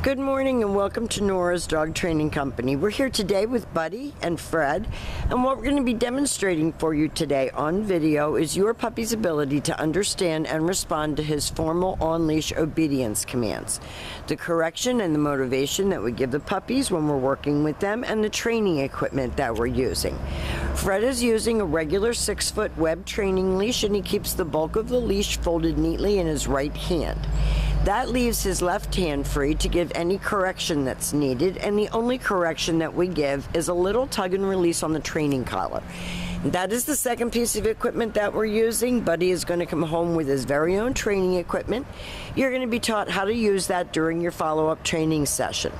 Good morning and welcome to Nora's Dog Training Company. We're here today with Buddy and Fred, and what we're going to be demonstrating for you today on video is your puppy's ability to understand and respond to his formal on-leash obedience commands, the correction and the motivation that we give the puppies when we're working with them, and the training equipment that we're using. Fred is using a regular 6-foot web training leash, and he keeps the bulk of the leash folded neatly in his right hand. That leaves his left hand free to give any correction that's needed, and the only correction that we give is a little tug and release on the training collar. That is the second piece of equipment that we're using. Buddy is going to come home with his very own training equipment. You're going to be taught how to use that during your follow-up training session.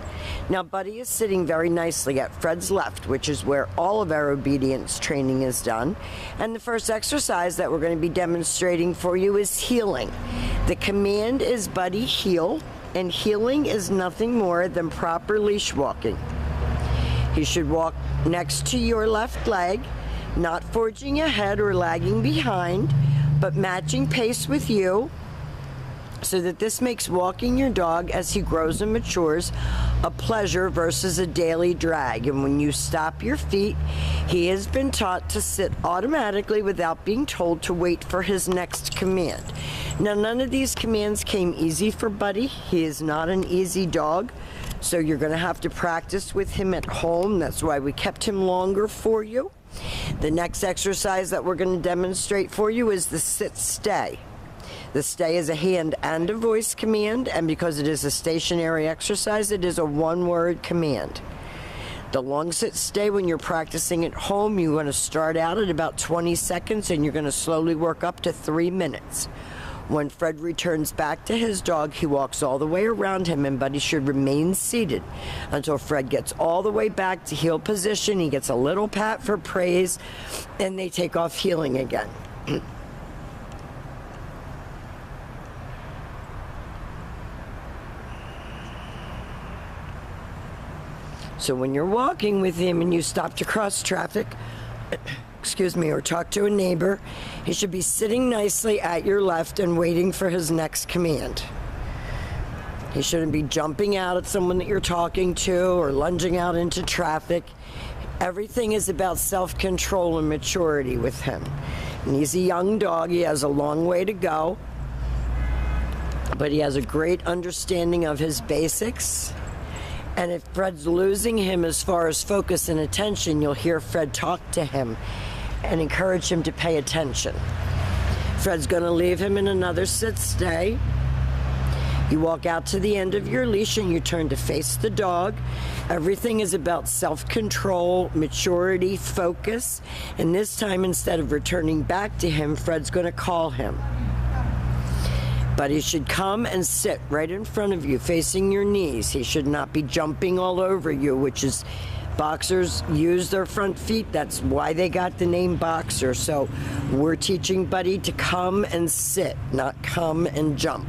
Now, Buddy is sitting very nicely at Fred's left, which is where all of our obedience training is done. And the first exercise that we're going to be demonstrating for you is heeling. The command is Buddy heel, and heeling is nothing more than proper leash walking. He should walk next to your left leg, not forging ahead or lagging behind, but matching pace with you, so that this makes walking your dog as he grows and matures a pleasure versus a daily drag. And when you stop your feet, he has been taught to sit automatically without being told to wait for his next command. Now, none of these commands came easy for Buddy. He is not an easy dog, so you're going to have to practice with him at home. That's why we kept him longer for you. The next exercise that we're going to demonstrate for you is the sit-stay. The stay is a hand and a voice command, and because it is a stationary exercise, it is a one-word command. The long sit-stay, when you're practicing at home, you want to start out at about 20 seconds, and you're going to slowly work up to 3 minutes. When Fred returns back to his dog, he walks all the way around him, and Buddy should remain seated until Fred gets all the way back to heel position. He gets a little pat for praise, and they take off heeling again. So when you're walking with him and you stop to cross traffic, or talk to a neighbor, he should be sitting nicely at your left and waiting for his next command. He shouldn't be jumping out at someone that you're talking to or lunging out into traffic. Everything is about self-control and maturity with him. And he's a young dog. He has a long way to go, but he has a great understanding of his basics. And if Fred's losing him as far as focus and attention, you'll hear Fred talk to him and encourage him to pay attention. Fred's going to leave him in another sit-stay. You walk out to the end of your leash and you turn to face the dog. Everything is about self-control, maturity, focus. And this time, instead of returning back to him, Fred's going to call him. But he should come and sit right in front of you, facing your knees. He should not be jumping all over you, which is, boxers use their front feet. That's why they got the name boxer. So we're teaching Buddy to come and sit, not come and jump.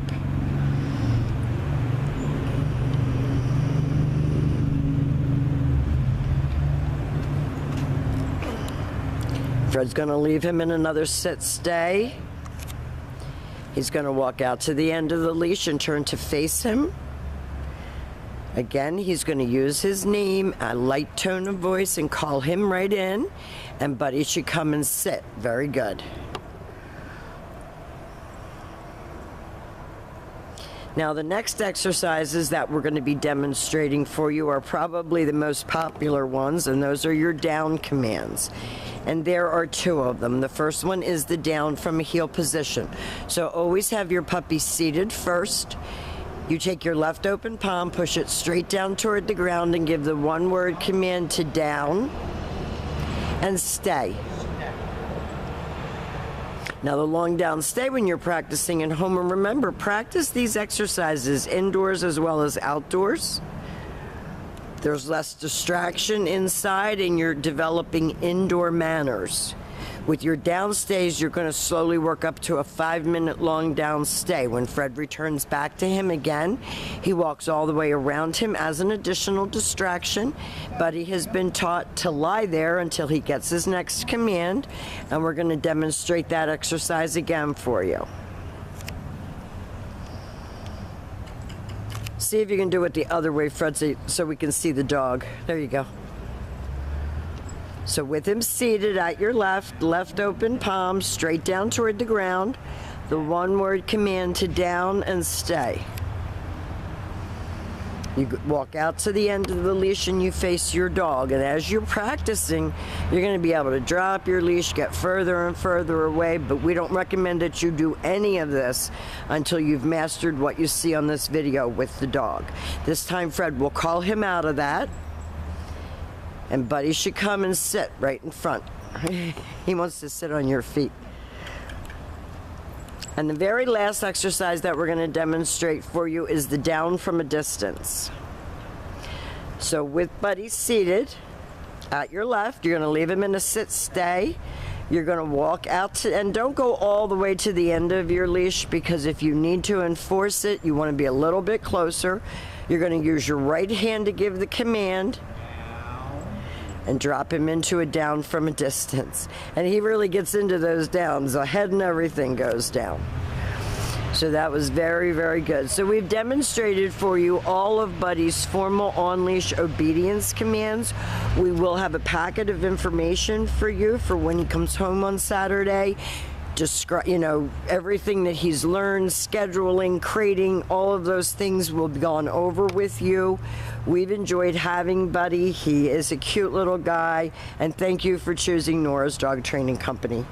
Fred's going to leave him in another sit-stay. He's going to walk out to the end of the leash and turn to face him. Again, he's going to use his name, a light tone of voice, and call him right in. And Buddy should come and sit. Very good. Now, the next exercises that we're going to be demonstrating for you are probably the most popular ones, and those are your down commands. And there are 2 of them. The first one is the down from a heel position. So always have your puppy seated first. You take your left open palm, push it straight down toward the ground, and give the one-word command to down and stay. Now, the long down stay when you're practicing at home, and remember, practice these exercises indoors as well as outdoors. There's less distraction inside, and you're developing indoor manners. With your down stays, you're going to slowly work up to a 5-minute long down stay. When Fred returns back to him again, he walks all the way around him as an additional distraction. Buddy has been taught to lie there until he gets his next command, and we're going to demonstrate that exercise again for you. see if you can do it the other way, Fred, so we can see the dog. There you go. So with him seated at your left open palm, straight down toward the ground, the one-word command to down and stay. You walk out to the end of the leash and you face your dog. And as you're practicing, you're going to be able to drop your leash, get further and further away, but we don't recommend that you do any of this until you've mastered what you see on this video with the dog. This time, Fred will call him out of that, and Buddy should come and sit right in front. He wants to sit on your feet. And the very last exercise that we're going to demonstrate for you is the down from a distance. So with Buddy seated at your left, you're going to leave him in a sit-stay. You're going to walk out to, and don't go all the way to the end of your leash, because if you need to enforce it, you want to be a little bit closer. You're going to use your right hand to give the command and drop him into a down from a distance. And he really gets into those downs. The head and everything goes down. So that was very, very good. So we've demonstrated for you all of Buddy's formal on-leash obedience commands. We will have a packet of information for you for when he comes home on Saturday. Describe, you know, everything that he's learned, scheduling, crating, all of those things will be gone over with you. We've enjoyed having Buddy. He is a cute little guy, and thank you for choosing Nora's Dog Training Company.